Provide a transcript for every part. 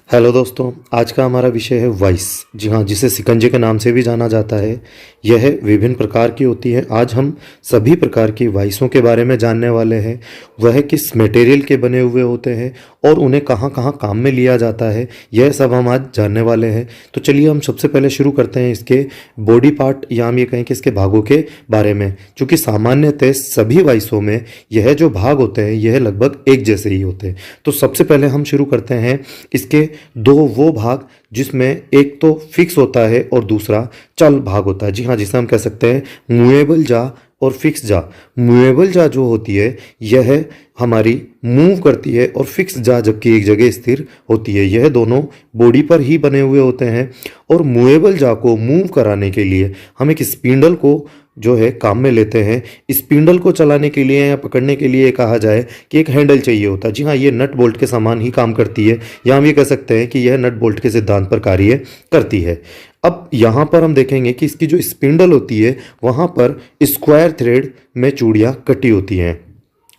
Hello दोस्तों, आज का हमारा विषय है वाइस। जी हाँ, जिसे शिकंजे के नाम से भी जाना जाता है। यह विभिन्न प्रकार की होती है। आज हम सभी प्रकार की वाइसों के बारे में जानने वाले हैं। वह किस मटेरियल के बने हुए होते हैं और उन्हें कहाँ कहाँ काम में लिया जाता है, यह सब हम आज जानने वाले हैं। तो चलिए हम सबसे पहले शुरू करते हैं इसके बॉडी पार्ट या हम ये कहें कि इसके भागों के बारे में। चूँकि सामान्यतः सभी वाइसों में यह जो भाग होते हैं यह लगभग एक जैसे ही होते हैं। तो सबसे पहले हम शुरू करते हैं इसके दो वो भाग जिसमें एक तो फिक्स होता है और दूसरा चल भाग होता है। जी हाँ, जिसे हम कह सकते हैं मूवेबल जा और फिक्स जा। मूवेबल जा जो होती है यह हमारी मूव करती है और फिक्स जा जबकि एक जगह स्थिर होती है। यह दोनों बॉडी पर ही बने हुए होते हैं और मूवेबल जा को मूव कराने के लिए हम एक स्पिंडल को जो है काम में लेते हैं। स्पिंडल को चलाने के लिए या पकड़ने के लिए कहा जाए कि एक हैंडल चाहिए होता है। जी हाँ, ये नट बोल्ट के समान ही काम करती है, या हम ये कह सकते हैं कि यह नट बोल्ट के सिद्धांत पर कार्य करती है। अब यहाँ पर हम देखेंगे कि इसकी जो स्पिंडल होती है वहाँ पर स्क्वायर थ्रेड में चूड़ियाँ कटी होती हैं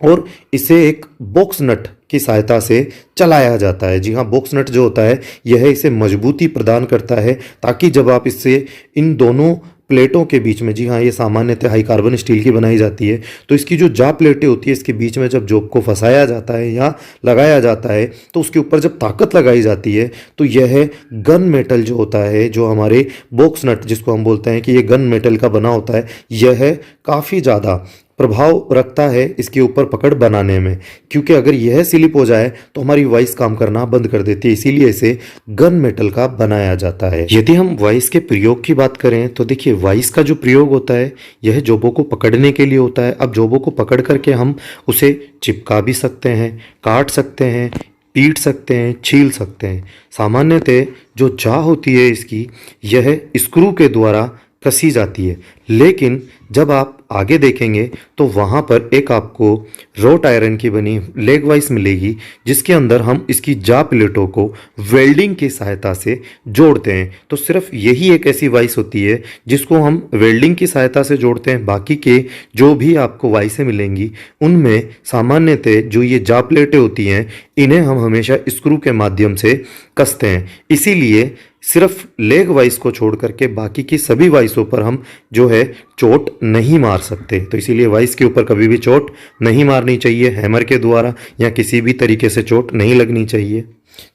और इसे एक बॉक्स नट की सहायता से चलाया जाता है। जी हाँ, बॉक्स नट जो होता है यह इसे मजबूती प्रदान करता है ताकि जब आप इससे इन दोनों प्लेटों के बीच में, जी हाँ ये सामान्यतः हाई कार्बन स्टील की बनाई जाती है, तो इसकी जो जा प्लेटें होती है इसके बीच में जब जॉब को फंसाया जाता है या लगाया जाता है तो उसके ऊपर जब ताकत लगाई जाती है तो यह गन मेटल जो होता है, जो हमारे बॉक्स नट जिसको हम बोलते हैं कि ये गन मेटल का बना होता है, यह काफ़ी ज़्यादा प्रभाव रखता है इसके ऊपर पकड़ बनाने में। क्योंकि अगर यह स्लिप हो जाए तो हमारी वाइस काम करना बंद कर देती है, इसीलिए इसे गन मेटल का बनाया जाता है। यदि हम वाइस के प्रयोग की बात करें तो देखिए, वाइस का जो प्रयोग होता है यह जॉबों को पकड़ने के लिए होता है। अब जॉबों को पकड़ करके हम उसे चिपका भी सकते हैं, काट सकते हैं, पीट सकते हैं, छील सकते हैं। सामान्यतः जो जा होती है इसकी, यह स्क्रू के द्वारा कसी जाती है, लेकिन जब आप आगे देखेंगे तो वहाँ पर एक आपको रोट आयरन की बनी लेग वाइस मिलेगी जिसके अंदर हम इसकी जा प्लेटों को वेल्डिंग की सहायता से जोड़ते हैं। तो सिर्फ यही एक ऐसी वाइस होती है जिसको हम वेल्डिंग की सहायता से जोड़ते हैं। बाकी के जो भी आपको वाइसें मिलेंगी उनमें सामान्यतः जो ये जा प्लेटें होती हैं इन्हें हम हमेशा स्क्रू के माध्यम से कसते हैं। इसीलिए सिर्फ लेग वाइस को छोड़ करके बाकी की सभी वाइसों पर हम जो है चोट नहीं मार सकते। तो इसीलिए वाइस के ऊपर कभी भी चोट नहीं मारनी चाहिए, हैमर के द्वारा या किसी भी तरीके से चोट नहीं लगनी चाहिए।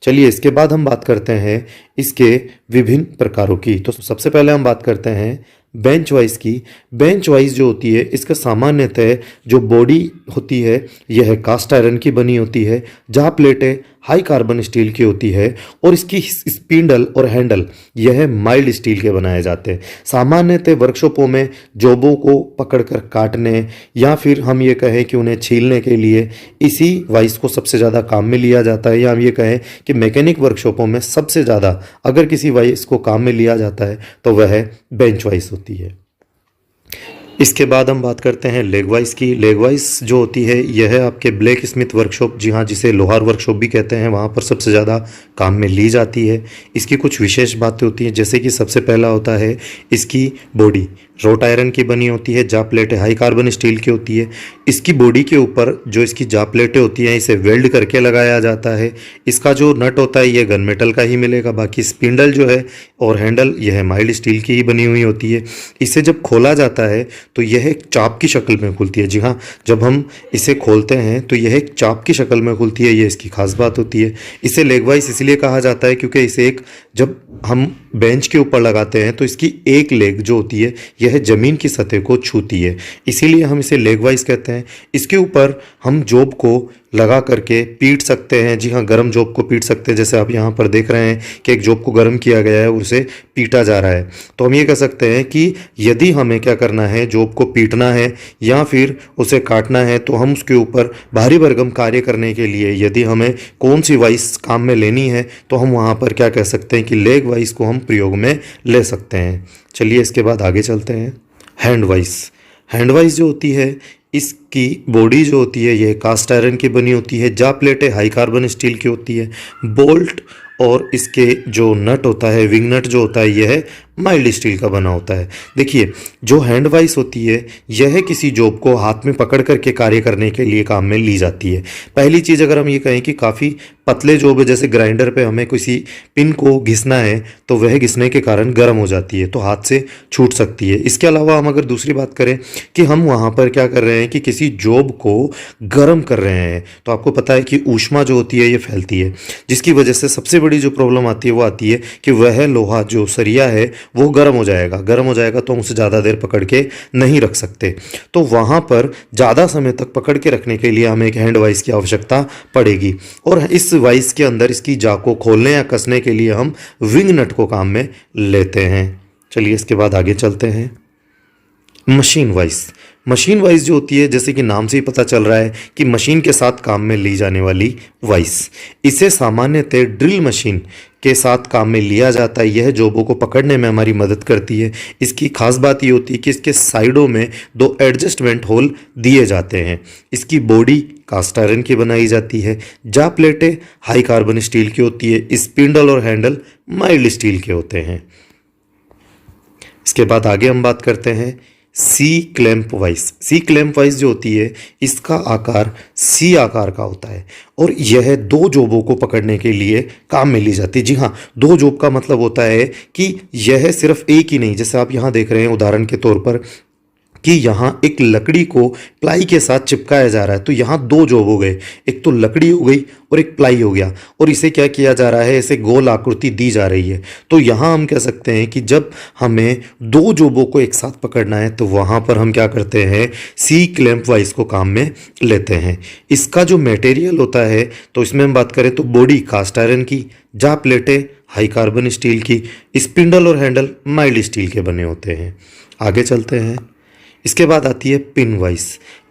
चलिए इसके बाद हम बात करते हैं इसके विभिन्न प्रकारों की। तो सबसे पहले हम बात करते हैं बेंच वाइस की। बेंच वाइस जो होती है इसका सामान्यतः जो बॉडी होती है यह कास्ट आयरन की बनी होती है, जहाँ प्लेटें हाई कार्बन स्टील की होती है और इसकी स्पिंडल और हैंडल यह माइल्ड स्टील के बनाए जाते हैं। सामान्यतः वर्कशॉपों में जॉबों को पकड़कर काटने या फिर हम ये कहें कि उन्हें छीलने के लिए इसी वाइस को सबसे ज़्यादा काम में लिया जाता है, या हम ये कहें कि मैकेनिक वर्कशॉपों में सबसे ज़्यादा अगर किसी वाइस को काम में लिया जाता है तो वह बेंच वाइस होती है। इसके बाद हम बात करते हैं लेग वाइस की। लेग वाइस जो होती है यह आपके ब्लैक स्मिथ वर्कशॉप, जी हाँ जिसे लोहार वर्कशॉप भी कहते हैं, वहाँ पर सबसे ज़्यादा काम में ली जाती है। इसकी कुछ विशेष बातें होती हैं, जैसे कि सबसे पहला होता है इसकी बॉडी रोट आयरन की बनी होती है, जा प्लेटें हाई कार्बन स्टील की होती है। इसकी बॉडी के ऊपर जो इसकी जा प्लेटें होती हैं इसे वेल्ड करके लगाया जाता है। इसका जो नट होता है ये गन मेटल का ही मिलेगा, बाकी स्पिंडल जो है और हैंडल यह माइल्ड स्टील की ही बनी हुई होती है। इसे जब खोला जाता है तो यह एक चाप की शक्ल में खुलती है। जी हाँ, जब हम इसे खोलते हैं तो यह एक चाप की शक्ल में खुलती है, ये इसकी खास बात होती है। इसे लेग वाइस इसलिए कहा जाता है क्योंकि इसे एक जब हम बेंच के ऊपर लगाते हैं तो इसकी एक लेग जो होती है यह ज़मीन की सतह को छूती है, इसीलिए हम इसे लेग वाइस कहते हैं। इसके ऊपर हम जॉब को लगा करके पीट सकते हैं। जी हाँ, गर्म जॉब को पीट सकते हैं, जैसे आप यहाँ पर देख रहे हैं कि एक जॉब को गर्म किया गया है और उसे पीटा जा रहा है। तो हम ये कह सकते हैं कि यदि हमें क्या करना है, जॉब को पीटना है या फिर उसे काटना है, तो हम उसके ऊपर भारी भरकम कार्य करने के लिए यदि हमें कौन सी वाइस काम में लेनी है तो हम वहाँ पर क्या कह सकते हैं कि लेग वाइस को हम प्रयोग में ले सकते हैं। चलिए इसके बाद आगे चलते हैं हैंड वाइस। हैंड वाइस जो होती है इस की बॉडी जो होती है यह कास्ट आयरन की बनी होती है, जा प्लेटें हाई कार्बन स्टील की होती है, बोल्ट और इसके जो नट होता है, विंग नट जो होता है, यह माइल्ड स्टील का बना होता है। देखिए, जो हैंड वाइस होती है यह किसी जॉब को हाथ में पकड़ करके कार्य करने के लिए काम में ली जाती है। पहली चीज़ अगर हम ये कहें कि काफ़ी पतले जॉब है, जैसे ग्राइंडर पे हमें किसी पिन को घिसना है तो वह घिसने के कारण गर्म हो जाती है, तो हाथ से छूट सकती है। इसके अलावा हम अगर दूसरी बात करें कि हम वहाँ पर क्या कर रहे हैं कि किसी जॉब को गर्म कर रहे हैं, तो आपको पता है कि ऊष्मा जो होती है ये फैलती है, जिसकी वजह से सबसे बड़ी जो प्रॉब्लम आती है वो आती है कि वह लोहा जो सरिया है वो गर्म हो जाएगा। गर्म हो जाएगा तो हम उसे ज़्यादा देर पकड़ के नहीं रख सकते, तो वहाँ पर ज़्यादा समय तक पकड़ के रखने के लिए हमें एक हैंड वाइस की आवश्यकता पड़ेगी। और इस वाइस के अंदर इसकी जा को खोलने या कसने के लिए हम विंग नट को काम में लेते हैं। चलिए इसके बाद आगे चलते हैं। Machine vice. मशीन वाइस जो होती है, जैसे कि नाम से ही पता चल रहा है कि मशीन के साथ काम में ली जाने वाली वाइस, इसे सामान्यतः ड्रिल मशीन के साथ काम में लिया जाता है। यह जॉबों को पकड़ने में हमारी मदद करती है। इसकी खास बात ये होती है कि इसके साइडों में 2 एडजस्टमेंट होल दिए जाते हैं। इसकी बॉडी कास्ट आयरन की बनाई जाती है, जा प्लेटें हाई कार्बन स्टील की होती है, स्पिंडल और हैंडल माइल्ड स्टील के होते हैं। इसके बाद आगे हम बात करते हैं सी क्लैंप वाइस। सी क्लैंप वाइस जो होती है इसका आकार सी आकार का होता है और यह 2 जॉबों को पकड़ने के लिए काम में ली जाती है। जी हाँ, 2 जॉब का मतलब होता है कि यह सिर्फ एक ही नहीं, जैसे आप यहाँ देख रहे हैं उदाहरण के तौर पर कि यहाँ एक लकड़ी को प्लाई के साथ चिपकाया जा रहा है, तो यहाँ 2 जॉब हो गए, एक तो लकड़ी हो गई और एक प्लाई हो गया, और इसे क्या किया जा रहा है, इसे गोल आकृति दी जा रही है। तो यहाँ हम कह सकते हैं कि जब हमें 2 जॉबों को एक साथ पकड़ना है तो वहाँ पर हम क्या करते हैं, सी क्लैंप वाइस को काम में लेते हैं। इसका जो मटेरियल होता है, तो इसमें हम बात करें तो बॉडी कास्ट आयरन की, जा प्लेटें हाई कार्बन स्टील की, स्पिंडल और हैंडल माइल्ड स्टील के बने होते हैं। आगे चलते हैं। इसके बाद आती है पिन वाइस।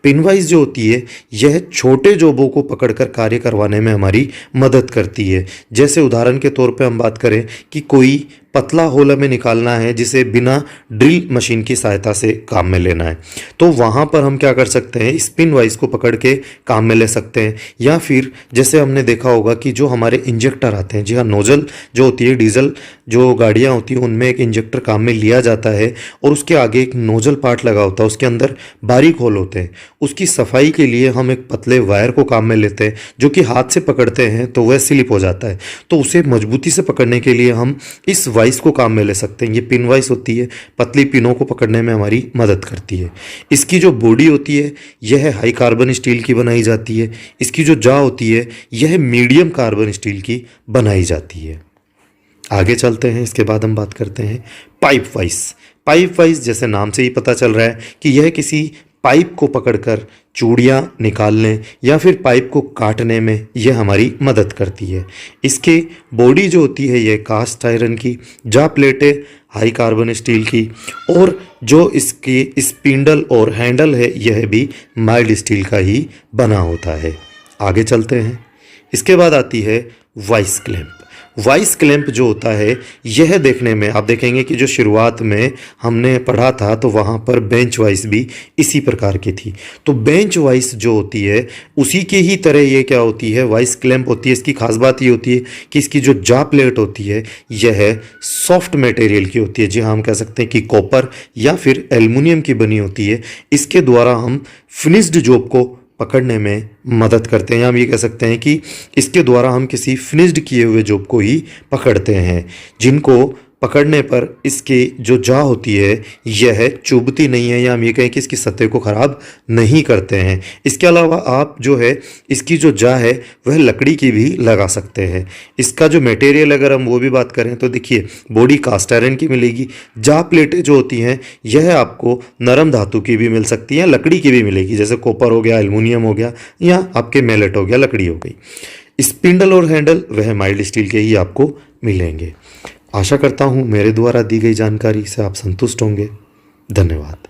पिन वाइस जो होती है यह छोटे जॉबों को पकड़कर कार्य करवाने में हमारी मदद करती है। जैसे उदाहरण के तौर पे हम बात करें कि कोई पतला होल हमें निकालना है जिसे बिना ड्रिल मशीन की सहायता से काम में लेना है, तो वहाँ पर हम क्या कर सकते हैं, स्पिन वाइस को पकड़ के काम में ले सकते हैं। या फिर जैसे हमने देखा होगा कि जो हमारे इंजेक्टर आते हैं, जी हाँ, नोजल जो होती है, डीजल जो गाड़ियाँ होती हैं उनमें एक इंजेक्टर काम में लिया जाता है और उसके आगे एक नोजल पार्ट लगा होता है, उसके अंदर बारीक होल होते हैं। उसकी सफाई के लिए हम एक पतले वायर को काम में लेते हैं, जो कि हाथ से पकड़ते हैं तो वह स्लिप हो जाता है, तो उसे मजबूती से पकड़ने के लिए हम इस वाइस को काम में ले सकते हैं। ये पिन वाइस होती है, पतली पिनों को पकड़ने में हमारी मदद करती है। इसकी जो बॉडी होती है यह हाई कार्बन स्टील की बनाई जाती है। इसकी जो जा होती है यह मीडियम कार्बन स्टील की बनाई जाती है। आगे चलते हैं। इसके बाद हम बात करते हैं पाइप वाइस। पाइप वाइस जैसे नाम से ही पता चल रहा है कि यह किसी पाइप को पकड़कर चूड़ियाँ निकालने या फिर पाइप को काटने में यह हमारी मदद करती है। इसके बॉडी जो होती है यह कास्ट आयरन की, जा प्लेटें हाई कार्बन स्टील की, और जो इसकी स्पिंडल और हैंडल है यह भी माइल्ड स्टील का ही बना होता है। आगे चलते हैं। इसके बाद आती है वाइस क्लैंप। वाइस क्लैंप जो होता है यह देखने में आप देखेंगे कि जो शुरुआत में हमने पढ़ा था तो वहाँ पर बेंच वाइस भी इसी प्रकार की थी। तो बेंच वाइस जो होती है उसी के ही तरह ये क्या होती है, वाइस क्लैंप होती है। इसकी खास बात ये होती है कि इसकी जो जा प्लेट होती है यह सॉफ्ट मटेरियल की होती है। जी हाँ, हम कह सकते हैं कि कॉपर या फिर एल्युमिनियम की बनी होती है। इसके द्वारा हम फिनिश्ड जॉब को पकड़ने में मदद करते हैं। हम ये कह सकते हैं कि इसके द्वारा हम किसी फिनिश्ड किए हुए जॉब को ही पकड़ते हैं, जिनको पकड़ने पर इसकी जो जा होती है यह चुभती नहीं है, या हम ये कहें कि इसकी सतह को ख़राब नहीं करते हैं। इसके अलावा आप जो है इसकी जो जा है वह लकड़ी की भी लगा सकते हैं। इसका जो मटेरियल अगर हम वो भी बात करें तो देखिए बॉडी कास्ट आयरन की मिलेगी, जा प्लेटें जो होती हैं यह आपको नरम धातु की भी मिल सकती है, लकड़ी की भी मिलेगी, जैसे कॉपर हो गया, एल्युमिनियम हो गया, या आपके मेलेट हो गया, लकड़ी हो गई। स्पिंडल और हैंडल वह माइल्ड स्टील के ही आपको मिलेंगे। आशा करता हूँ मेरे द्वारा दी गई जानकारी से आप संतुष्ट होंगे। धन्यवाद।